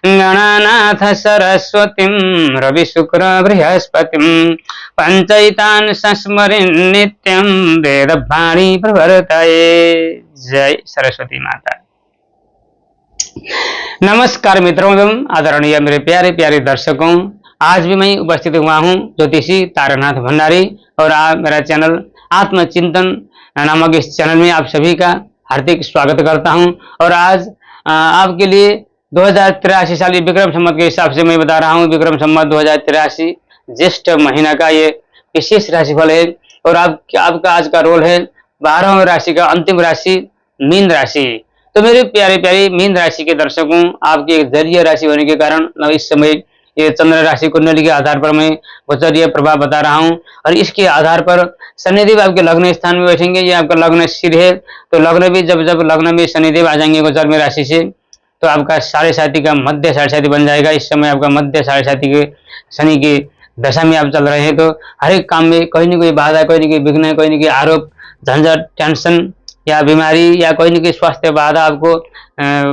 गणानाथ सरस्वतीं रवि शुक्र बृहस्पतिं पंचैतान् संस्मरेन् नित्यं वेदवाणी प्रवर्तये। जय सरस्वती माता। नमस्कार मित्रों एवं आदरणीय मेरे प्यारे प्यारे दर्शकों, आज भी मैं उपस्थित हुआ हूँ ज्योतिषी तारानाथ भंडारी और आप मेरा चैनल आत्मचिंतन नामक इस चैनल में आप सभी का हार्दिक स्वागत करता हूं। और आज आपके लिए 2083 साल विक्रम संवत के हिसाब से मैं बता रहा हूं। विक्रम संवत 2083 ज्येष्ठ महीना का ये विशेष राशिफल है और आपका आज का रोल है 12वें राशि का अंतिम राशि मीन राशि। तो मेरे प्यारे प्यारे मीन राशि के दर्शकों, आपकी एक जलीय राशि होने के कारण इस समय ये चंद्र राशि कुंडली के आधार पर मैं गोचरीय प्रभाव बता रहा हूं और इसके आधार पर शनिदेव आपके लग्न स्थान में बैठेंगे। ये आपका लग्न स्थिर है तो लग्न भी जब लग्न में शनिदेव आ जाएंगे गोचर में राशि से तो आपका साढ़े साथी का मध्य साढ़े साथी बन जाएगा। इस समय आपका मध्य साढ़े साथी के शनि की दशा में आप चल रहे हैं तो हर एक काम में कोई न कोई बाधा, कोई न कोई विघ्न, कोई न कोई आरोप, झंझट, टेंशन या बीमारी या कोई न कोई स्वास्थ्य बाधा आपको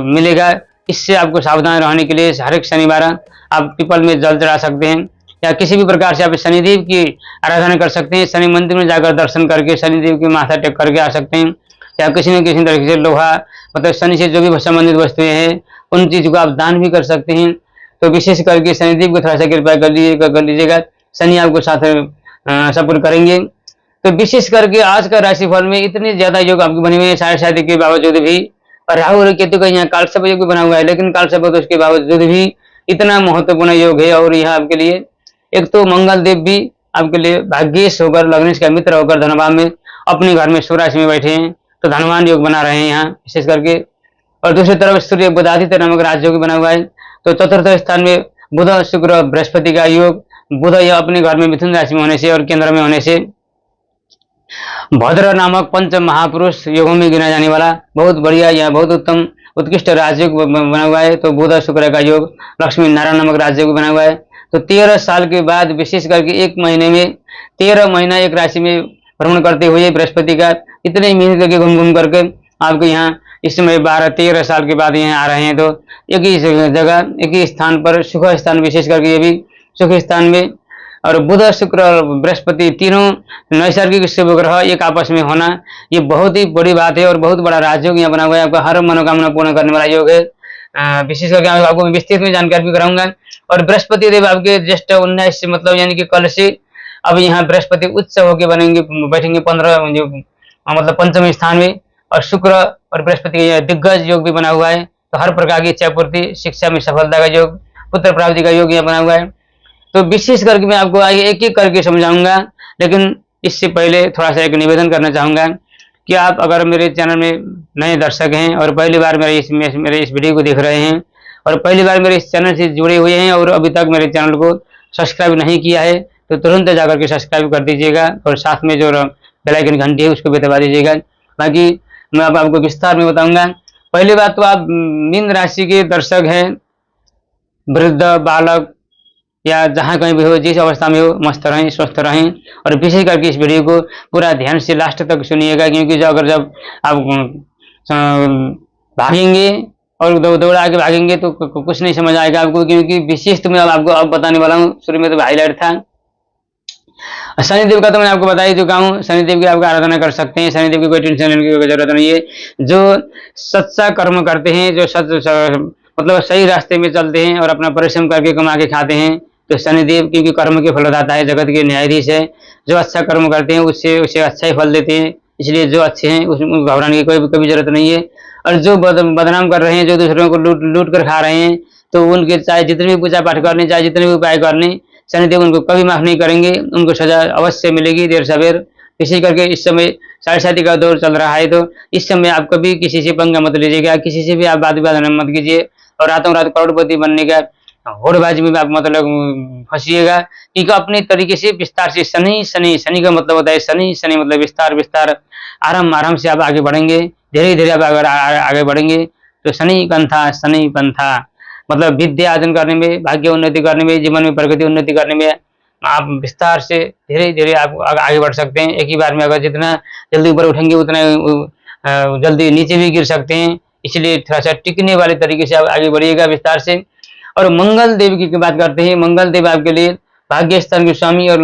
मिलेगा। इससे आपको सावधान रहने के लिए हर एक शनिवार आप पीपल में जल चढ़ा सकते हैं या किसी भी प्रकार से आप शनिदेव की आराधना कर सकते हैं। शनि मंदिर में जाकर दर्शन करके शनिदेव की माथा टेक करके आ सकते हैं या किसी न किसी तरीके से लोहा मतलब शनि से जो भी संबंधित वस्तुएं हैं उन चीजों को आप दान भी कर सकते हैं। तो विशेष करके शनिदेव को थोड़ा सा कृपया कर लीजिएगा, शनि आपको साथ सपोर्ट करेंगे। तो विशेष करके आज का राशिफल में इतने ज्यादा योग आपके बने हुए हैं साढ़े साथी के बावजूद भी, और राहु और केतु का यहाँ कालसर्प योग भी बना हुआ है, लेकिन कालसर्प तो उसके बावजूद भी इतना महत्वपूर्ण योग है। और यहाँ आपके लिए एक तो मंगल देव भी आपके लिए भाग्येश होकर लग्नेश का मित्र होकर धनभाव में अपने घर में स्वराशि में बैठे हैं तो धनवान योग बना रहे हैं यहाँ विशेष करके। और दूसरी तरफ सूर्य बुधादित्य नामक राजयोग बना हुआ है तो चतुर्थ स्थान में बुध शुक्र बृहस्पति का योग। बुध यह अपने घर में मिथुन राशि में होने से और केंद्र में होने से भद्र नामक पंच महापुरुष योगों में गिना जाने वाला बहुत बढ़िया यह बहुत उत्तम उत्कृष्ट राजयोग बना हुआ है। तो बुध शुक्र का योग लक्ष्मी नारायण नामक राजयोग बना हुआ है। तो 13 साल के बाद विशेष करके एक महीने में 13 महीना एक राशि में भ्रमण करते हुए बृहस्पति का इतने मेहनत करके घूम घूम करके आपके यहाँ इस समय 12-13 साल के बाद यहाँ आ रहे हैं तो एक ही जगह एक ही स्थान पर सुख स्थान विशेष करके ये भी सुख स्थान में। और बुध शुक्र और बृहस्पति तीनों नैसर्गिक शुभ ग्रह एक आपस में होना ये बहुत ही बड़ी बात है और बहुत बड़ा राजयोग यहाँ बना हुआ है। आपका हर मनोकामना पूर्ण करने वाला योग है। विशेष करके आपको विस्तृत में जानकारी भी कराऊंगा। और बृहस्पति देव आपके ज्येष्ठ 19 मतलब यानी कि कल से अब यहाँ बृहस्पति उच्च होकर बनेंगे बैठेंगे 15 मतलब पंचम स्थान में। और शुक्र और बृहस्पति का दिग्गज योग भी बना हुआ है तो हर प्रकार की इच्छा पूर्ति, शिक्षा में सफलता का योग, पुत्र प्राप्ति का योग यहाँ बना हुआ है। तो विशेष करके मैं आपको आगे एक एक करके समझाऊंगा, लेकिन इससे पहले थोड़ा सा एक निवेदन करना चाहूंगा कि आप अगर मेरे चैनल में नए दर्शक हैं और पहली बार मेरे इस वीडियो को देख रहे हैं और पहली बार मेरे इस चैनल से जुड़े हुए हैं और अभी तक मेरे चैनल को सब्सक्राइब नहीं किया है तो तुरंत जाकर के सब्सक्राइब कर दीजिएगा और साथ में जो बेल आइकन घंटी है उसको भी दबा दीजिएगा। बाकी मैं अब आपको विस्तार में बताऊंगा। पहली बात तो आप मीन राशि के दर्शक हैं, वृद्ध, बालक या जहाँ कहीं भी हो, जिस अवस्था में हो, मस्त रहें, स्वस्थ रहें। और विशेष करके इस वीडियो को पूरा ध्यान से लास्ट तक सुनिएगा क्योंकि जब आप भागेंगे और दौड़ा के भागेंगे तो कुछ नहीं समझ आएगा आपको, क्योंकि विशेष तो मैं आपको अब बताने वाला हूँ। शुरू में तो हाईलाइट था शनिदेव का, तो मैं आपको बता ही चुका हूँ। शनिदेव की आप आराधना कर सकते हैं, शनिदेव की कोई टेंशन लेने की जरूरत नहीं है। जो सच्चा कर्म करते हैं, जो मतलब सही रास्ते में चलते हैं और अपना परिश्रम करके कमा के खाते हैं तो शनिदेव क्योंकि कर्म के फलदाता है, जगत के न्यायाधीश है। जो अच्छा कर्म करते हैं उससे अच्छा ही फल देते हैं, इसलिए जो अच्छे हैं उसमें घबराने की कभी जरूरत नहीं है। और जो बदनाम कर रहे हैं, जो दूसरों को लूट कर खा रहे हैं तो उनके चाहे जितने भी पूजा पाठ करने, चाहे जितने भी उपाय करने, शनिदेव उनको कभी माफ नहीं करेंगे, उनको सजा अवश्य मिलेगी देर सवेर। इसी करके इस समय साढ़े साथी का दौर चल रहा है तो इस समय आप कभी किसी से पंगा मत लीजिएगा, किसी से भी आप वाद विवाद मत कीजिए और रातों रात करोड़पति बनने का होड़बाजी में आप मतलब फंसिएगा। क्योंकि अपने तरीके से विस्तार से शनि का मतलब होता है शनि मतलब विस्तार आराम से आप आगे बढ़ेंगे, धीरे धीरे आप अगर आगे बढ़ेंगे तो शनि पंथा मतलब विद्या अर्जन करने में, भाग्य उन्नति करने में, जीवन में प्रगति उन्नति करने में आप विस्तार से धीरे धीरे आप आगे बढ़ सकते हैं। एक ही बार में अगर जितना जल्दी ऊपर उठेंगे उतना जल्दी नीचे भी गिर सकते हैं, इसलिए थोड़ा सा टिकने वाले तरीके से आप आगे बढ़िएगा विस्तार से। और मंगल देव की बात करते हैं, मंगल देव आपके लिए भाग्य स्थान के स्वामी और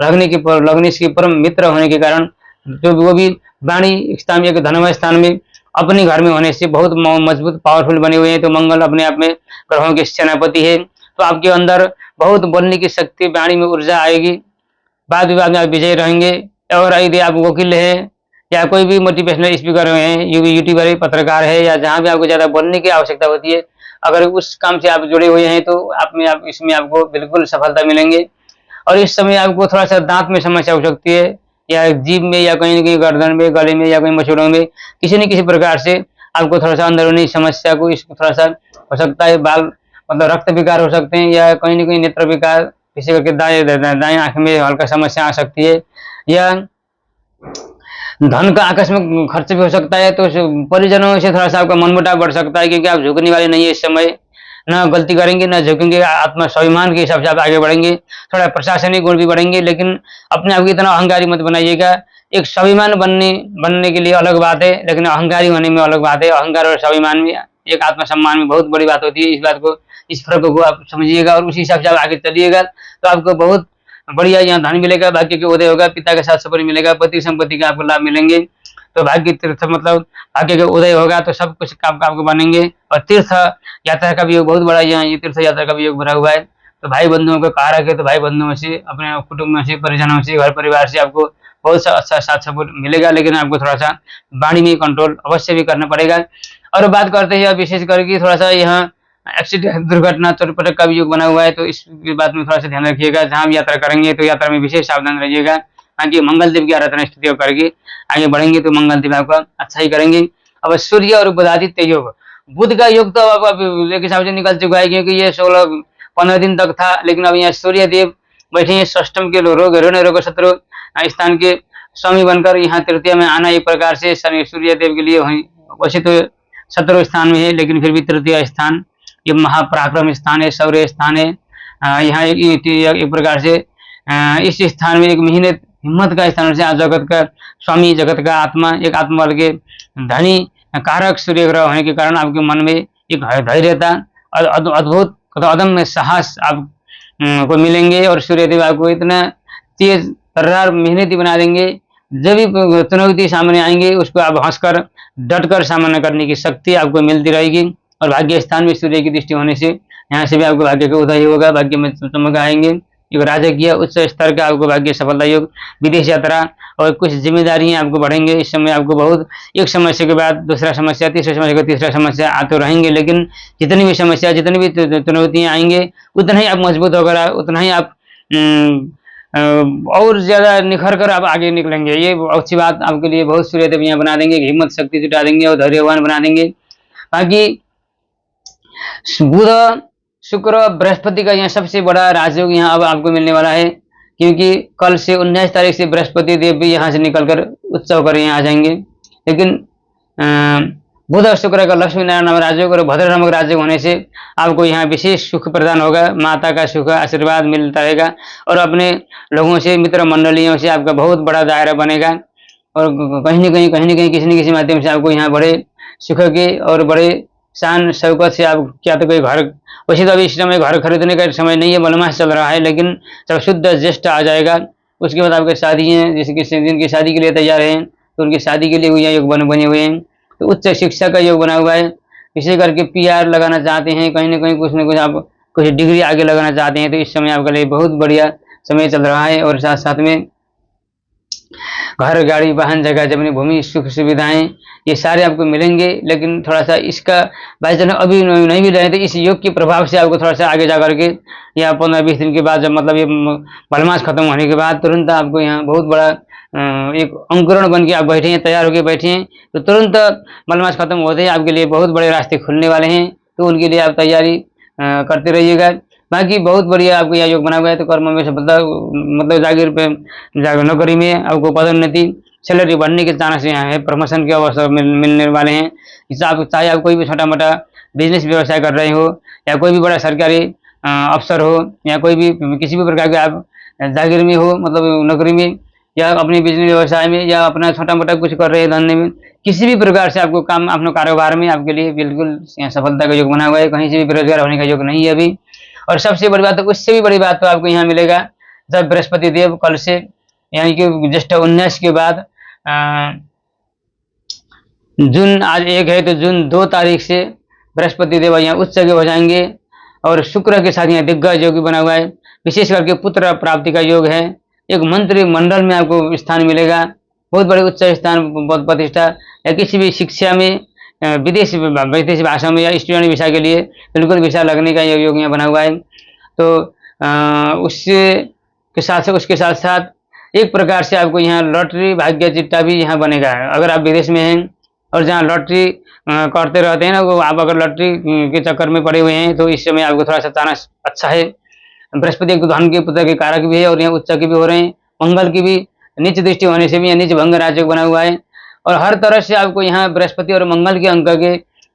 लग्नेश के परम मित्र होने के कारण जो वो भी वाणी स्थान में, धनमय स्थान में अपने घर में होने से बहुत मजबूत पावरफुल बने हुए हैं। तो मंगल अपने आप में ग्रहों के सेनापति है, तो आपके अंदर बहुत बोलने की शक्ति, वाणी में ऊर्जा आएगी, वाद विवाद में आप विजय रहेंगे। और यदि आप वकील है या कोई भी मोटिवेशनल स्पीकर हैं, यूट्यूबर है, पत्रकार है, या जहाँ भी आपको ज्यादा बोलने की आवश्यकता होती है, अगर उस काम से आप जुड़े हुए हैं तो आप इसमें आपको बिल्कुल सफलता मिलेंगे। और इस समय आपको थोड़ा सा दांत में समस्या हो सकती है, या जीभ में, या कहीं न कहीं गर्दन में, गले में, या कहीं मसूड़ों में, किसी न किसी प्रकार से आपको थोड़ा सा अंदरूनी समस्या को इसको थोड़ा सा हो सकता है। बाल मतलब रक्त विकार हो सकते हैं, या कहीं न कहीं नेत्र विकार, किसी करके दाएं आंख में हल्का समस्या आ सकती है, या धन का आकस्मिक खर्च भी हो सकता है। तो परिजनों से थोड़ा सा आपका मनमुटाव बढ़ सकता है, क्योंकि आप झुकने वाले नहीं है इस समय, न गलती करेंगे न झुकेंगे, आत्म स्वाभिमान के हिसाब से आप आगे बढ़ेंगे। थोड़ा प्रशासनिक गुण भी बढ़ेंगे, लेकिन अपने आप को इतना अहंकारी मत बनाइएगा। एक स्वाभिमान बनने के लिए अलग बात है, लेकिन अहंकारी होने में अलग बात है। अहंकार और स्वाभिमान में, एक आत्मसम्मान में बहुत बड़ी बात होती है। इस फर्क को आप समझिएगा और उसी हिसाब से आप आगे चलिएगा, तो आपको बहुत बढ़िया यहाँ धन मिलेगा, भाग्य के उदय होगा, पिता के साथ सफर मिलेगा, पति संपत्ति का आपको लाभ मिलेंगे। तो भाग्य तीर्थ मतलब भाग्य का उदय होगा, तो सब कुछ काम आपको बनेंगे। और तीर्थ यात्रा का भी योग बहुत बड़ा, यहाँ ये तीर्थ यात्रा का भी योग भरा हुआ है। तो भाई बंधुओं को कारक है, तो भाई बंधुओं से, अपने कुटुंब से, परिजनों से, घर परिवार से आपको बहुत सा अच्छा साथ सपोर्ट मिलेगा, लेकिन आपको थोड़ा सा वाणी में कंट्रोल अवश्य भी करना पड़ेगा। और बात करते हैं विशेष करके थोड़ा सा यहाँ एक्सीडेंट, दुर्घटना, चोट-पटक का भी योग बना हुआ है, तो इस बात में थोड़ा सा ध्यान रखिएगा। जहाँ भी यात्रा करेंगे तो यात्रा में विशेष सावधान रहिएगा, ताकि मंगल देव की आराधना स्तुति करके आगे बढ़ेंगे तो मंगल देव आपका अच्छा ही करेंगे। अब सूर्य और बुधादित्य योग, बुध का योग तो अब एक हिसाब से निकल चुका है, क्योंकि ये 16-15 दिन तक था, लेकिन अब यहाँ सूर्य देव बैठे हैं षष्टम के रोग शत्रु स्थान के स्वामी बनकर यहाँ तृतीय में आना एक प्रकार से सूर्य देव के लिए वैसे तो शत्रु स्थान में है, लेकिन फिर भी तृतीय स्थान ये महापराक्रम स्थान है, शौर्य स्थान है। यहाँ एक प्रकार से इस स्थान में एक मेहनत हिम्मत का स्थान से जगत का स्वामी, जगत का आत्मा, एक आत्मबल के धनी कारक सूर्य ग्रह होने के कारण आपके मन में एक धैर्यता और अद्भुत अदम्य साहस आप को मिलेंगे। और सूर्यदेव आपको इतना तेज तर्रार मेहनती बना देंगे, जब भी चुनौती सामने आएंगे उसको आप हंसकर डटकर सामना करने की शक्ति आपको मिलती रहेगी। और भाग्य स्थान में सूर्य की दृष्टि होने से यहाँ से भी आपको भाग्य का उदय होगा, भाग्य में चमक आएंगे। एक राजकीय उच्च स्तर का आपको भाग्य सफलता योग, विदेश यात्रा और कुछ जिम्मेदारियां आपको बढ़ेंगे। इस समय आपको बहुत एक समस्या के बाद दूसरा समस्या, तीसरी समस्या के तीसरा समस्या आते रहेंगे, लेकिन जितनी भी समस्या, जितनी भी चुनौतियां आएंगे, उतना ही आप मजबूत होकर, उतना ही आप और ज्यादा निखर कर आप आगे निकलेंगे। ये अच्छी बात आपके लिए बहुत सूर्यदेव यहाँ बना देंगे, हिम्मत शक्ति जुटा देंगे और धैर्यवान बना देंगे। बाकी बुध, शुक्र, बृहस्पति का यहाँ सबसे बड़ा राजयोग यहाँ अब आपको मिलने वाला है, क्योंकि कल से 19 तारीख से बृहस्पति देव भी यहाँ से निकलकर उच्च होकर यहाँ आ जाएंगे। लेकिन बुध और शुक्र का लक्ष्मी नारायण नामक राजयोग और भद्र नामक राजयोग होने से आपको यहाँ विशेष सुख प्रदान होगा, माता का सुख आशीर्वाद मिलता रहेगा, और अपने लोगों से, मित्र मंडलियों से आपका बहुत बड़ा दायरा बनेगा। और कहीं न कहीं किसी न किसी माध्यम से आपको यहाँ बड़े सुख के और बड़े शान शौकत से आप, क्या तो कोई घर, वैसे तो अभी इस समय घर खरीदने का समय नहीं है, मलमास चल रहा है, लेकिन जब शुद्ध ज्येष्ठ आ जाएगा उसके बाद आपकी शादी है, जिनकी शादी के लिए तैयार हैं तो उनकी शादी के लिए हुई योग बने हुए हैं। तो उच्च शिक्षा का योग बना हुआ है, इसे करके PR लगाना चाहते हैं, कहीं न कहीं कुछ न कुछ आप कुछ डिग्री आगे लगाना चाहते हैं, तो इस समय आपके लिए बहुत बढ़िया समय चल रहा है। और साथ साथ में घर, गाड़ी, वाहन, जगह जमीन, भूमि, सुख सुविधाएं ये सारे आपको मिलेंगे। लेकिन थोड़ा सा इसका भाई जन अभी नहीं मिल रहे, तो इस योग के प्रभाव से आपको थोड़ा सा आगे जा करके, या 15-20 दिन के बाद, जब मतलब ये मलमास खत्म होने के बाद तुरंत आपको यहाँ बहुत बड़ा एक अंकुरण बन के आप बैठे हैं, तैयार होकर बैठे हैं, तो तुरंत मलमास खत्म होते ही आपके लिए बहुत बड़े रास्ते खुलने वाले हैं, तो उनके लिए आप तैयारी करते रहिएगा। बाकी बहुत बढ़िया आपको यह योग बना हुआ है। तो कर्म में सफलता, मतलब जागीर पे, नौकरी में आपको पदोन्नति, सैलरी बढ़ने के चांस यहाँ है, प्रमोशन के अवसर मिलने वाले हैं। चाहे आप कोई भी छोटा मोटा बिजनेस व्यवसाय कर रहे हो, या कोई भी बड़ा सरकारी अफसर हो, या कोई भी किसी भी प्रकार के आप जागीर में हो, मतलब नौकरी में, या अपनी बिजनेस व्यवसाय में या अपना छोटा मोटा कुछ कर रहे हैं धंधे में, किसी भी प्रकार से आपको काम अपने कारोबार में आपके लिए बिल्कुल सफलता का योग बना हुआ है, कहीं से भी बेरोजगार होने का योग नहीं है अभी। और सबसे बड़ी बात तो, उससे भी बड़ी बात तो आपको यहाँ मिलेगा, जब बृहस्पति देव कल से यानी कि ज्येष्ठ 19 के बाद जून आज 1 है तो जून 2 तारीख से बृहस्पति देव यहाँ उच्च के हो जाएंगे और शुक्र के साथ यहाँ दिग्गज योग बना हुआ है। विशेष करके पुत्र प्राप्ति का योग है, एक मंत्री मंडल में आपको स्थान मिलेगा, बहुत बड़े उच्च स्थान प्रतिष्ठा, या किसी भी शिक्षा में विदेशी भाषा में या स्टूडेंट वीसा के लिए बिल्कुल वीसा लगने का योग यहाँ बना हुआ है। तो उसके साथ साथ एक प्रकार से आपको यहाँ लॉटरी भाग्य चिट्ठा भी यहाँ बनेगा। अगर आप विदेश में हैं और जहाँ लॉटरी करते रहते हैं ना, वो आप अगर लॉटरी के चक्कर में पड़े हुए हैं तो इस समय आपको थोड़ा सा चांस अच्छा है। बृहस्पति एक धन के पुत्र के कारक भी है और यहाँ उच्च की भी हो रहे हैं, मंगल की भी नीच दृष्टि होने से भी यहाँ नीच भंग राज्य बना हुआ है। और हर तरह से आपको यहाँ बृहस्पति और मंगल के अंक के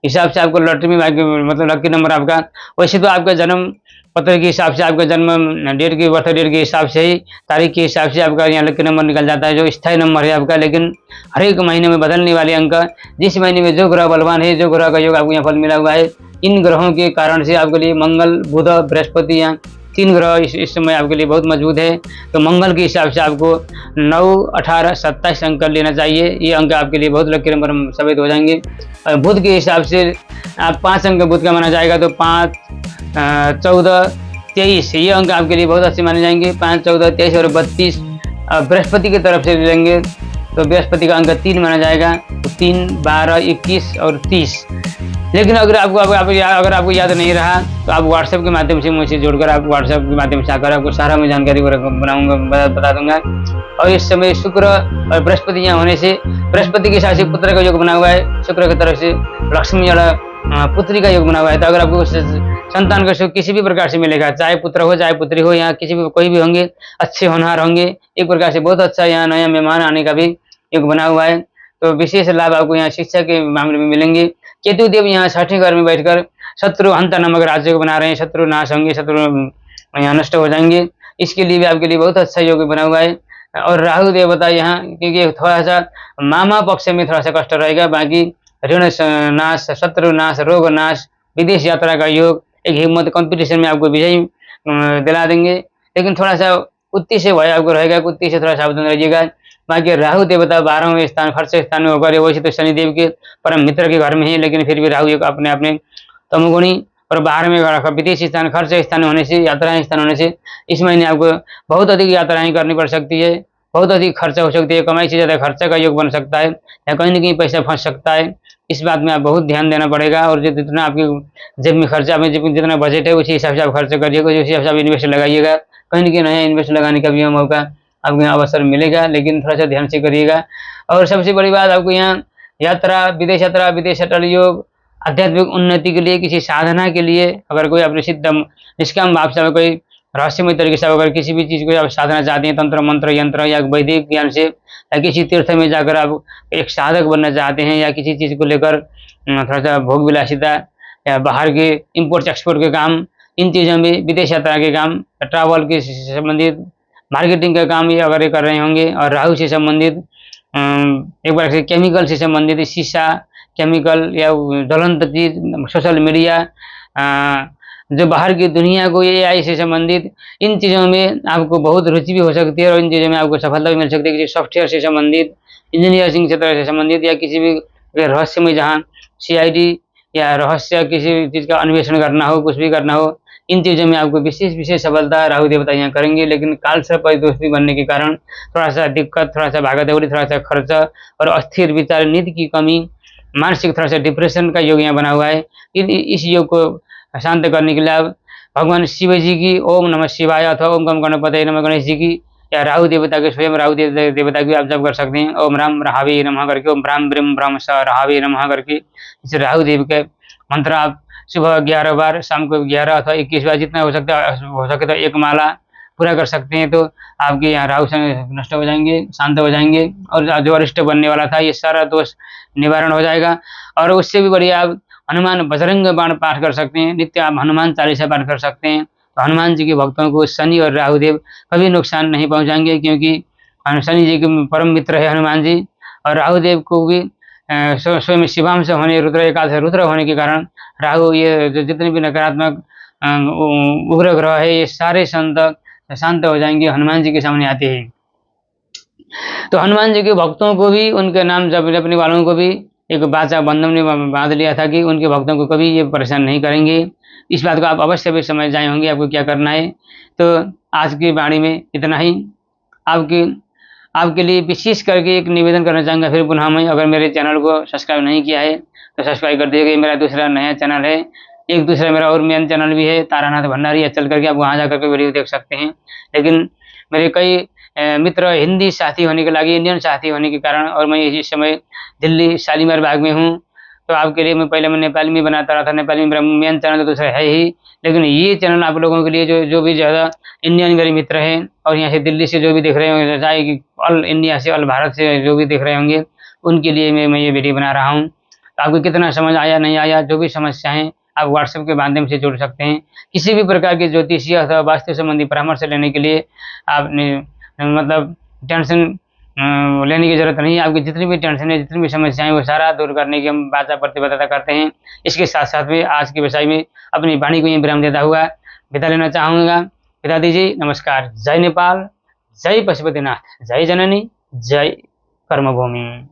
हिसाब से आपको लॉटरी में मतलब लकी नंबर आपका, वैसे तो आपका जन्म पत्र के हिसाब से आपका जन्म डेट की बर्थ डेट के हिसाब से ही तारीख के हिसाब से आपका यहाँ लकी नंबर निकल जाता है, जो स्थायी नंबर है आपका। लेकिन हर एक महीने में बदलने वाले अंक, जिस महीने में जो ग्रह बलवान है, जो ग्रह का योग आपको यहाँ फल मिला हुआ है, इन ग्रहों के कारण से आपके लिए मंगल बुध बृहस्पति यहाँ 3 ग्रह इस समय आपके लिए बहुत मजबूत है। तो मंगल के हिसाब से आपको 9, 18, 27 अंक लेना चाहिए, ये अंक आपके लिए बहुत लकी नंबर साबित हो जाएंगे। और बुध के हिसाब से आप 5 अंक बुध का माना जाएगा, तो 5, 14, 23 ये अंक आपके लिए बहुत अच्छे माने जाएंगे। 5, 14, 23 और 32 बृहस्पति की तरफ से लेंगे तो बृहस्पति का अंक 3 माना जाएगा, तो 3, 12, 21 और 30। लेकिन अगर आपको याद नहीं रहा तो आप व्हाट्सएप के माध्यम से मुझसे जोड़कर, आप व्हाट्सएप के माध्यम से आकर आपको सारा मैं जानकारी बनाऊंगा, बता दूंगा। और इस समय शुक्र और बृहस्पति यहाँ होने से, बृहस्पति के साथ से पुत्र का योग बना हुआ है, शुक्र की तरफ से लक्ष्मी और पुत्री का योग बना हुआ है। तो अगर आपको संतान का सुख किसी भी प्रकार से मिलेगा, चाहे पुत्र हो चाहे पुत्री हो, यहाँ किसी भी कोई भी होंगे, अच्छे होनहार होंगे, एक प्रकार से बहुत अच्छा यहाँ नया मेहमान आने का भी योग बना हुआ है। तो विशेष लाभ आपको यहाँ शिक्षा के मामले में मिलेंगे। केतु देव यहाँ 6ठे घर में बैठकर शत्रु हंता नामक राज्य को बना रहे हैं, शत्रु नाश होंगे, शत्रु यहाँ नष्ट हो जाएंगे, इसके लिए भी आपके लिए बहुत अच्छा योग बना हुआ है। और राहु देवता यहाँ, क्योंकि थोड़ा सा मामा पक्ष में थोड़ा सा कष्ट रहेगा, बाकी ऋण नाश, शत्रु नाश, रोग नाश, विदेश यात्रा का योग, एक हिम्मत कंपटीशन में आपको विजयी दिला देंगे। लेकिन थोड़ा सा कुत्ती से भय आपको रहेगा, कुत्ती से थोड़ा सावधान रहिएगा। बाकी राहु देवता 12वें स्थान खर्च स्थान में होकर, वैसे तो शनिदेव के परम मित्र के घर में है, लेकिन फिर भी राहु एक अपने तमोगुणी और 12वें घर विदेश स्थान खर्च स्थान होने से, यात्राएं स्थान होने से इस महीने आपको बहुत अधिक यात्राएं करनी पड़ सकती है, बहुत अधिक खर्चा हो सकती है, कमाई से ज्यादा खर्चा का योग बन सकता है, या कहीं न कहीं पैसा फंस सकता है। इस बात में आप बहुत ध्यान देना पड़ेगा। और जितना आपकी जेब में खर्चा में जितना बजट है उसी हिसाब से आप खर्च करिएगा, उसी हिसाब से आप इन्वेस्ट लगाइएगा। कहीं न कहीं नया इन्वेस्ट लगाने का भी मौका आपको यहाँ अवसर मिलेगा, लेकिन थोड़ा सा ध्यान से करिएगा। और सबसे बड़ी बात, आपको यहाँ यात्रा, विदेश अटल योग, आध्यात्मिक उन्नति के लिए, किसी साधना के लिए, अगर कोई अपने सिद्ध निष्काम भाव से कोई रहस्यमय तरीके से अगर किसी भी चीज को आप साधना चाहते हैं, तंत्र मंत्र यंत्र या वैदिक ज्ञान से, या किसी तीर्थ में जाकर आप एक साधक बनना चाहते हैं, या किसी चीज को लेकर थोड़ा सा भोग विलासिता या बाहर के इम्पोर्ट एक्सपोर्ट के काम, इन चीजों में, विदेश यात्रा के काम, ट्रैवल के संबंधित मार्केटिंग का काम ये अगर कर रहे होंगे, और राहु से संबंधित एक बार से केमिकल से संबंधित, शीशा, केमिकल या ज्वलंत चीज, सोशल मीडिया, जो बाहर की दुनिया को, AI से संबंधित, इन चीज़ों में आपको बहुत रुचि भी हो सकती है और इन चीज़ों में आपको सफलता भी मिल सकती है। किसी सॉफ्टवेयर से संबंधित, इंजीनियरिंग क्षेत्र से संबंधित, या किसी भी रहस्यमय जहाँ CID या रहस्य किसी भी चीज़ का अन्वेषण करना हो, कुछ भी करना हो, इन चीज़ों में आपको विशेष सफलता राहु देवता यहाँ करेंगे। लेकिन काल सर्प दोष भी बनने के कारण थोड़ा सा दिक्कत, थोड़ा सा भागादौड़ी, थोड़ा सा खर्च और अस्थिर विचार, नींद की कमी, मानसिक थोड़ा सा डिप्रेशन का योग यहाँ बना हुआ है। इस योग को शांत करने के लिए आप भगवान शिव जी की ओम नमः शिवाय अथवा ओम गम गणपतये नमः गणेश जी की, या राहु देवता के स्वयं राहु देवता की आप जप कर सकते हैं। ओम राम राहवे नमः करके, ओम राम ब्रह्म ब्रह्म स राहवे नमः करके, इस राहु देव के मंत्र आप सुबह 11 बार, शाम को 11 अथवा 21 बार, जितना हो सके तो एक माला पूरा कर सकते हैं, तो आपके यहाँ राहु नष्ट हो जाएंगे, शांत हो जाएंगे, और जो अरिष्ट बनने वाला था ये सारा दोष निवारण हो जाएगा। और उससे भी बढ़िया आप हनुमान बजरंग बाण पाठ कर सकते हैं, नित्य आप हनुमान चालीसा पाठ कर सकते हैं। तो हनुमान जी के भक्तों को शनि और राहुदेव कभी नुकसान नहीं पहुंचाएंगे, क्योंकि शनि जी के परम मित्र है हनुमान जी, और राहु देव को भी स्वयं शिवांश होने, रुद्र एकादश रुद्र होने के कारण राहु, ये जितने भी नकारात्मक उग्र ग्रह है, ये सारे शांत हो जाएंगे हनुमान जी के सामने आते ही। तो हनुमान जी के भक्तों को भी, उनके नाम जपने वालों को भी एक वाचा बंधन ने बांध लिया था कि उनके भक्तों को कभी ये परेशान नहीं करेंगे। इस बात को आप अवश्य भी समझ जाए होंगे आपको क्या करना है। तो आज की वाणी में इतना ही। आपके लिए विशेष करके एक निवेदन करना चाहूँगा फिर पुनः मैं, अगर मेरे चैनल को सब्सक्राइब नहीं किया है तो सब्सक्राइब कर दीजिएगा। मेरा दूसरा नया चैनल है, एक दूसरा मेरा और मेन चैनल भी है तारानाथ भंडारी, चल करके आप वहाँ जा करके वीडियो देख सकते हैं। लेकिन मेरे कई मित्र हिंदी साथी होने के लगे, इंडियन साथी होने के कारण, और मैं इस समय दिल्ली शालीमार बाग में हूँ, तो आपके लिए मैं पहले नेपाली में बनाता रहा था। नेपाली में मेरा मेन चैनल तो दूसरा है ही, लेकिन ये चैनल आप लोगों के लिए जो भी ज़्यादा इंडियन मेरे मित्र हैं, और यहाँ से दिल्ली से जो भी देख रहे होंगे, चाहे कि ऑल इंडिया से, ऑल भारत से जो भी देख रहे होंगे, उनके लिए मैं ये वीडियो बना रहा हूँ। तो आपको कितना समझ आया नहीं आया, जो भी समस्याएं, आप व्हाट्सएप के माध्यम से जुड़ सकते हैं। किसी भी प्रकार के ज्योतिषीय अथवा वास्तु संबंधी परामर्श लेने के लिए आपने मतलब टेंशन लेने की जरूरत नहीं है। आपकी जितनी भी टेंशन है, जितनी भी समस्याएं, वो सारा दूर करने की हम वाचा प्रतिबद्धता करते हैं। इसके साथ साथ में आज के विषय में अपनी वाणी को ये विराम देता हुआ विदा लेना चाहूँगा। विदा दीजिए, नमस्कार। जय नेपाल, जय पशुपतिनाथ, जय जननी, जय कर्मभूमि।